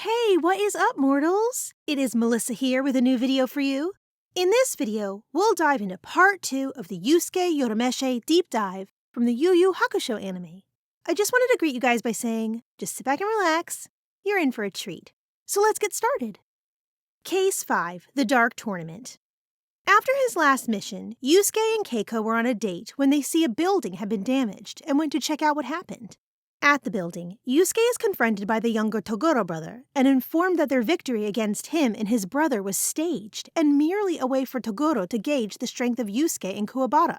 Hey, what is up, mortals? It is Melissa here with a new video for you. In this video, we'll dive into part 2 of the Yusuke Urameshi deep dive from the Yu Yu Hakusho anime. I just wanted to greet you guys by saying, just sit back and relax. You're in for a treat. So let's get started. Case 5, The Dark Tournament. After his last mission, Yusuke and Keiko were on a date when they see a building had been damaged and went to check out what happened. At the building, Yusuke is confronted by the younger Toguro brother and informed that their victory against him and his brother was staged and merely a way for Toguro to gauge the strength of Yusuke and Kuwabara.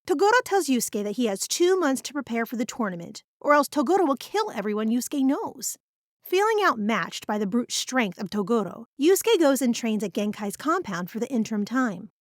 Toguro tells Yusuke that he has 2 months to prepare for the tournament, or else Toguro will kill everyone Yusuke knows. Feeling outmatched by the brute strength of Toguro, Yusuke goes and trains at Genkai's compound for the interim time.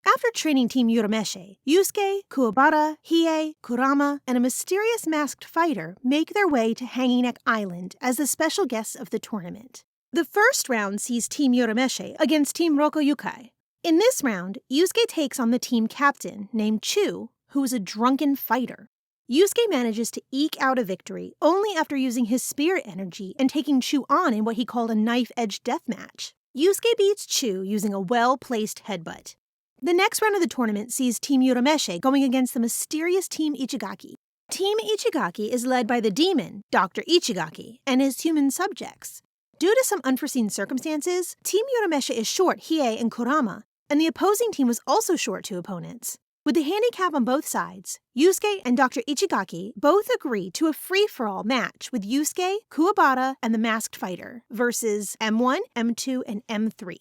After training Team Urameshi, Yusuke, Kuwabara, Hiei, Kurama, and a mysterious masked fighter make their way to Hanging Neck Island as the special guests of the tournament. The first round sees Team Urameshi against Team Rokoyukai. In this round, Yusuke takes on the team captain named Chu, who is a drunken fighter. Yusuke manages to eke out a victory only after using his spirit energy and taking Chu on in what he called a knife-edge deathmatch. Yusuke beats Chu using a well-placed headbutt. The next round of the tournament sees Team Urameshi going against the mysterious Team Ichigaki. Team Ichigaki is led by the demon, Dr. Ichigaki, and his human subjects. Due to some unforeseen circumstances, Team Urameshi is short Hiei and Kurama, and the opposing team was also short 2 opponents. With the handicap on both sides, Yusuke and Dr. Ichigaki both agree to a free-for-all match with Yusuke, Kuwabara, and the Masked Fighter versus M1, M2, and M3.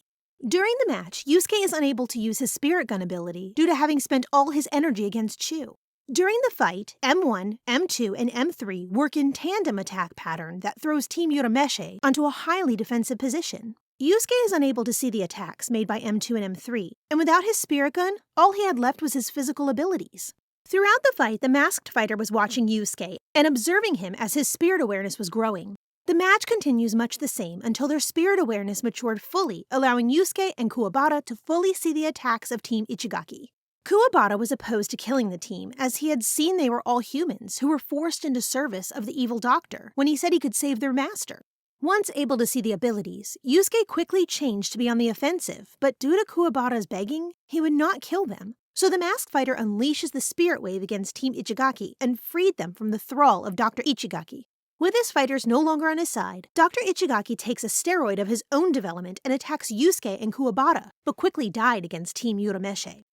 During the match, Yusuke is unable to use his spirit gun ability due to having spent all his energy against Chu. During the fight, M1, M2, and M3 work in tandem attack pattern that throws Team Urameshi onto a highly defensive position. Yusuke is unable to see the attacks made by M2 and M3, and without his spirit gun, all he had left was his physical abilities. Throughout the fight, the masked fighter was watching Yusuke and observing him as his spirit awareness was growing. The match continues much the same until their spirit awareness matured fully, allowing Yusuke and Kuwabara to fully see the attacks of Team Ichigaki. Kuwabara was opposed to killing the team, as he had seen they were all humans who were forced into service of the evil doctor when he said he could save their master. Once able to see the abilities, Yusuke quickly changed to be on the offensive, but due to Kuwabara's begging, he would not kill them. So the masked fighter unleashes the spirit wave against Team Ichigaki and freed them from the thrall of Dr. Ichigaki. With his fighters no longer on his side, Dr. Ichigaki takes a steroid of his own development and attacks Yusuke and Kuwabara, but quickly died against Team Urameshi.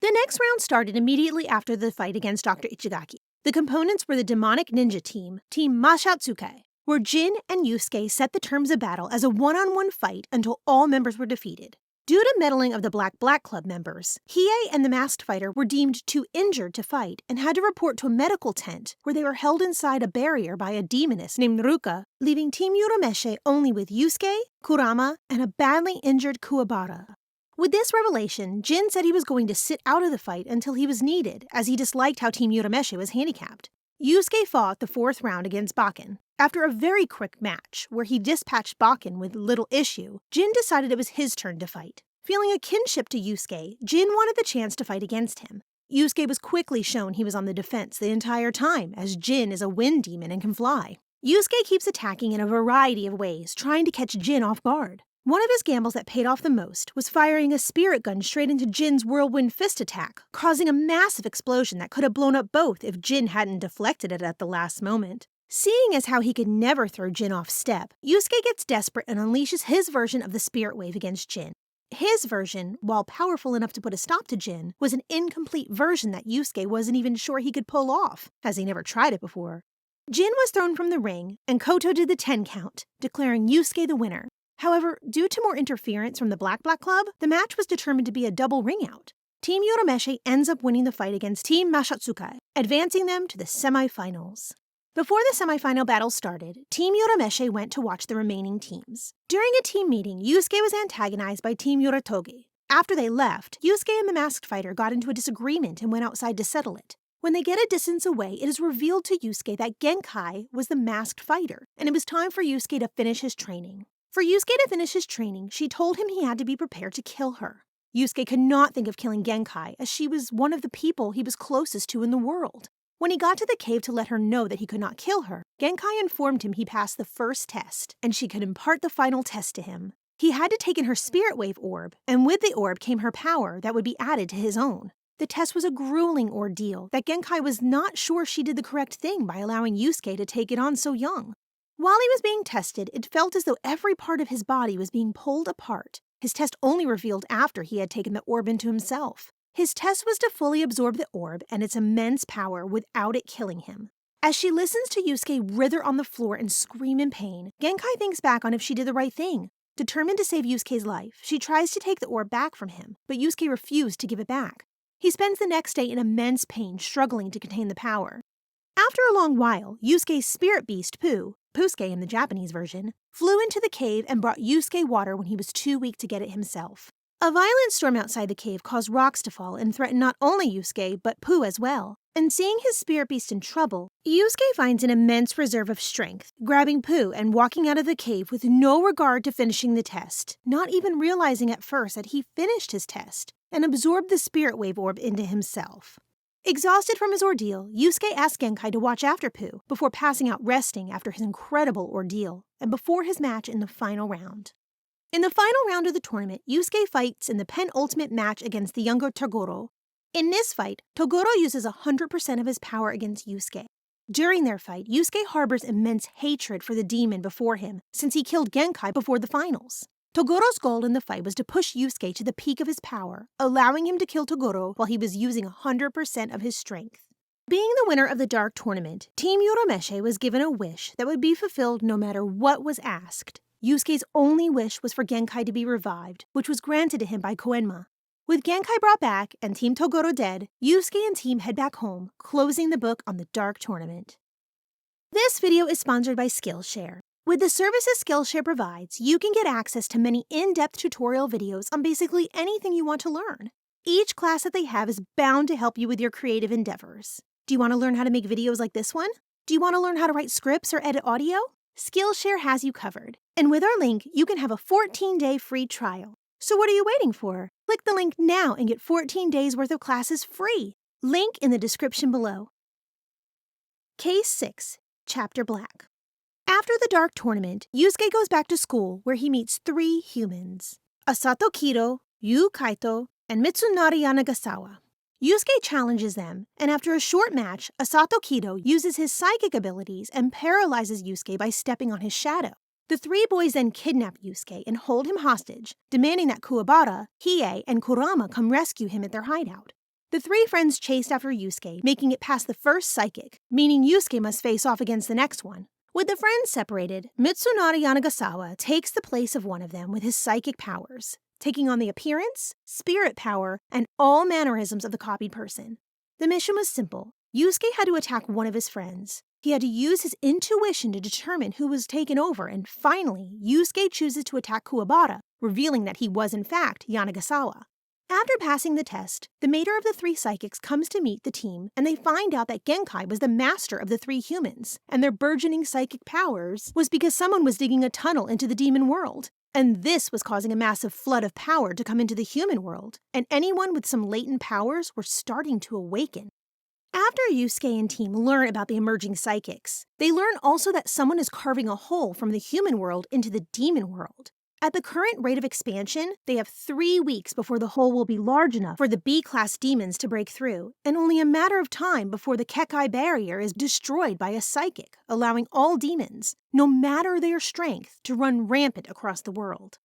The next round started immediately after the fight against Dr. Ichigaki. The components were the demonic ninja team, Team Mashatsukai, where Jin and Yusuke set the terms of battle as a one-on-one fight until all members were defeated. Due to meddling of the Black Club members, Hiei and the masked fighter were deemed too injured to fight and had to report to a medical tent where they were held inside a barrier by a demoness named Ruka, leaving Team Urameshi only with Yusuke, Kurama, and a badly injured Kuwabara. With this revelation, Jin said he was going to sit out of the fight until he was needed, as he disliked how Team Urameshi was handicapped. Yusuke fought the 4th round against Bakken. After a very quick match, where he dispatched Bakken with little issue, Jin decided it was his turn to fight. Feeling a kinship to Yusuke, Jin wanted the chance to fight against him. Yusuke was quickly shown he was on the defense the entire time, as Jin is a wind demon and can fly. Yusuke keeps attacking in a variety of ways, trying to catch Jin off guard. One of his gambles that paid off the most was firing a spirit gun straight into Jin's whirlwind fist attack, causing a massive explosion that could have blown up both if Jin hadn't deflected it at the last moment. Seeing as how he could never throw Jin off step, Yusuke gets desperate and unleashes his version of the spirit wave against Jin. His version, while powerful enough to put a stop to Jin, was an incomplete version that Yusuke wasn't even sure he could pull off, as he never tried it before. Jin was thrown from the ring, and Koto did the 10 count, declaring Yusuke the winner. However, due to more interference from the Black Club, the match was determined to be a double ring-out. Team Urameshi ends up winning the fight against Team Mashatsukai, advancing them to the semifinals. Before the semifinal battle started, Team Urameshi went to watch the remaining teams. During a team meeting, Yusuke was antagonized by Team Yoritoge. After they left, Yusuke and the masked fighter got into a disagreement and went outside to settle it. When they get a distance away, it is revealed to Yusuke that Genkai was the masked fighter, and it was time for Yusuke to finish his training. For Yusuke to finish his training, she told him he had to be prepared to kill her. Yusuke could not think of killing Genkai, as she was one of the people he was closest to in the world. When he got to the cave to let her know that he could not kill her, Genkai informed him he passed the first test, and she could impart the final test to him. He had to take in her spirit wave orb, and with the orb came her power that would be added to his own. The test was a grueling ordeal that Genkai was not sure she did the correct thing by allowing Yusuke to take it on so young. While he was being tested, it felt as though every part of his body was being pulled apart. His test only revealed after he had taken the orb into himself. His test was to fully absorb the orb and its immense power without it killing him. As she listens to Yusuke writher on the floor and scream in pain, Genkai thinks back on if she did the right thing. Determined to save Yusuke's life, she tries to take the orb back from him, but Yusuke refused to give it back. He spends the next day in immense pain, struggling to contain the power. After a long while, Yusuke's spirit beast, Pusuke in the Japanese version, flew into the cave and brought Yusuke water when he was too weak to get it himself. A violent storm outside the cave caused rocks to fall and threatened not only Yusuke, but Pu as well. And seeing his spirit beast in trouble, Yusuke finds an immense reserve of strength, grabbing Pu and walking out of the cave with no regard to finishing the test, not even realizing at first that he finished his test and absorbed the spirit wave orb into himself. Exhausted from his ordeal, Yusuke asks Genkai to watch after Pu before passing out resting after his incredible ordeal and before his match in the final round. In the final round of the tournament, Yusuke fights in the penultimate match against the younger Toguro. In this fight, Toguro uses 100% of his power against Yusuke. During their fight, Yusuke harbors immense hatred for the demon before him since he killed Genkai before the finals. Togoro's goal in the fight was to push Yusuke to the peak of his power, allowing him to kill Toguro while he was using 100% of his strength. Being the winner of the Dark Tournament, Team Urameshi was given a wish that would be fulfilled no matter what was asked. Yusuke's only wish was for Genkai to be revived, which was granted to him by Koenma. With Genkai brought back and Team Toguro dead, Yusuke and team head back home, closing the book on the Dark Tournament. This video is sponsored by Skillshare. With the services Skillshare provides, you can get access to many in-depth tutorial videos on basically anything you want to learn. Each class that they have is bound to help you with your creative endeavors. Do you want to learn how to make videos like this one? Do you want to learn how to write scripts or edit audio? Skillshare has you covered. And with our link, you can have a 14-day free trial. So what are you waiting for? Click the link now and get 14 days worth of classes free. Link in the description below. Case 6, Chapter Black. After the Dark Tournament, Yusuke goes back to school where he meets 3 humans: Asato Kiro, Yu Kaito, and Mitsunari Yanagasawa. Yusuke challenges them, and after a short match, Asato Kiro uses his psychic abilities and paralyzes Yusuke by stepping on his shadow. The 3 boys then kidnap Yusuke and hold him hostage, demanding that Kuwabara, Hiei, and Kurama come rescue him at their hideout. The 3 friends chased after Yusuke, making it past the first psychic, meaning Yusuke must face off against the next one. With the friends separated, Mitsunari Yanagasawa takes the place of one of them with his psychic powers, taking on the appearance, spirit power, and all mannerisms of the copied person. The mission was simple. Yusuke had to attack one of his friends. He had to use his intuition to determine who was taken over, and finally, Yusuke chooses to attack Kuwabara, revealing that he was in fact Yanagasawa. After passing the test, the mater of the 3 psychics comes to meet the team, and they find out that Genkai was the master of the 3 humans, and their burgeoning psychic powers was because someone was digging a tunnel into the demon world. And this was causing a massive flood of power to come into the human world, and anyone with some latent powers were starting to awaken. After Yusuke and team learn about the emerging psychics, they learn also that someone is carving a hole from the human world into the demon world. At the current rate of expansion, they have 3 weeks before the hole will be large enough for the B-class demons to break through, and only a matter of time before the Kekai barrier is destroyed by a psychic, allowing all demons, no matter their strength, to run rampant across the world.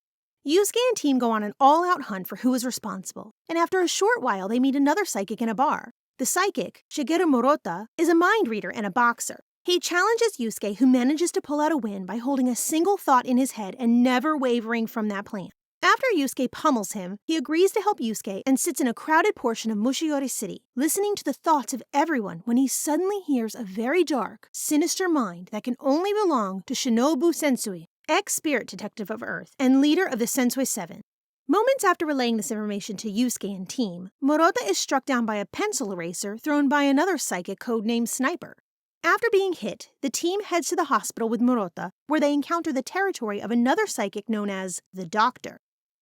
Yusuke and team go on an all-out hunt for who is responsible, and after a short while they meet another psychic in a bar. The psychic, Shigeru Murata, is a mind reader and a boxer. He challenges Yusuke, who manages to pull out a win by holding a single thought in his head and never wavering from that plan. After Yusuke pummels him, he agrees to help Yusuke and sits in a crowded portion of Mushiori City, listening to the thoughts of everyone when he suddenly hears a very dark, sinister mind that can only belong to Shinobu Sensui, ex-spirit detective of Earth and leader of the Sensui 7. Moments after relaying this information to Yusuke and team, Murata is struck down by a pencil eraser thrown by another psychic codenamed Sniper. After being hit, the team heads to the hospital with Murata, where they encounter the territory of another psychic known as the Doctor.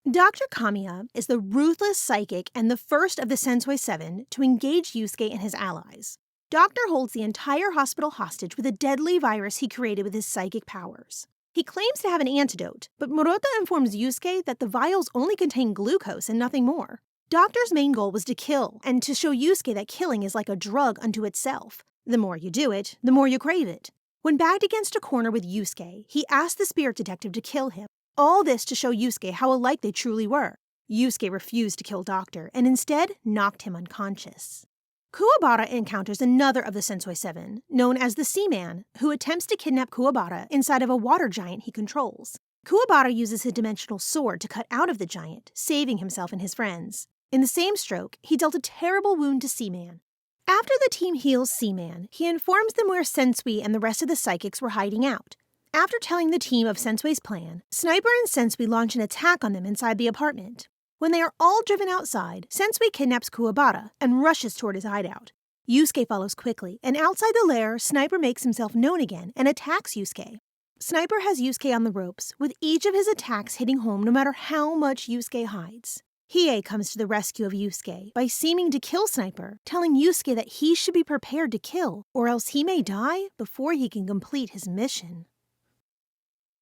Dr. Kamiya is the ruthless psychic and the first of the Sensui 7 to engage Yusuke and his allies. Doctor holds the entire hospital hostage with a deadly virus he created with his psychic powers. He claims to have an antidote, but Murota informs Yusuke that the vials only contain glucose and nothing more. Doctor's main goal was to kill, and to show Yusuke that killing is like a drug unto itself. The more you do it, the more you crave it. When backed against a corner with Yusuke, he asked the spirit detective to kill him. All this to show Yusuke how alike they truly were. Yusuke refused to kill Doctor, and instead knocked him unconscious. Kuwabara encounters another of the Sensui Seven, known as the Seaman, who attempts to kidnap Kuwabara inside of a water giant he controls. Kuwabara uses his dimensional sword to cut out of the giant, saving himself and his friends. In the same stroke, he dealt a terrible wound to Seaman. After the team heals Seaman, he informs them where Sensui and the rest of the psychics were hiding out. After telling the team of Sensui's plan, Sniper and Sensui launch an attack on them inside the apartment. When they are all driven outside, Sensui kidnaps Kuwabara and rushes toward his hideout. Yusuke follows quickly, and outside the lair, Sniper makes himself known again and attacks Yusuke. Sniper has Yusuke on the ropes, with each of his attacks hitting home no matter how much Yusuke hides. Hiei comes to the rescue of Yusuke by seeming to kill Sniper, telling Yusuke that he should be prepared to kill, or else he may die before he can complete his mission.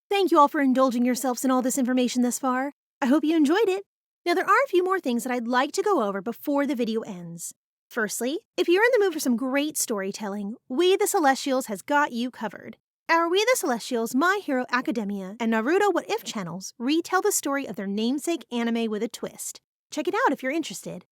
Thank you all for indulging yourselves in all this information thus far. I hope you enjoyed it. Now there are a few more things that I'd like to go over before the video ends. Firstly, if you're in the mood for some great storytelling, We the Celestials has got you covered. Our We the Celestials, My Hero Academia, and Naruto What If channels retell the story of their namesake anime with a twist. Check it out if you're interested.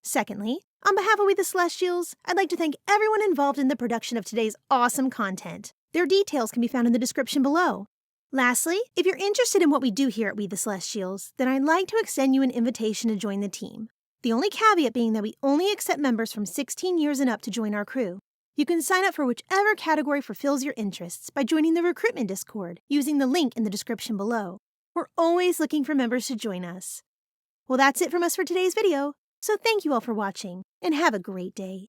Secondly, on behalf of We the Celestials, I'd like to thank everyone involved in the production of today's awesome content. Their details can be found in the description below. Lastly, if you're interested in what we do here at We the Celestials, then I'd like to extend you an invitation to join the team. The only caveat being that we only accept members from 16 years and up to join our crew. You can sign up for whichever category fulfills your interests by joining the recruitment Discord using the link in the description below. We're always looking for members to join us. Well, that's it from us for today's video, so thank you all for watching, and have a great day.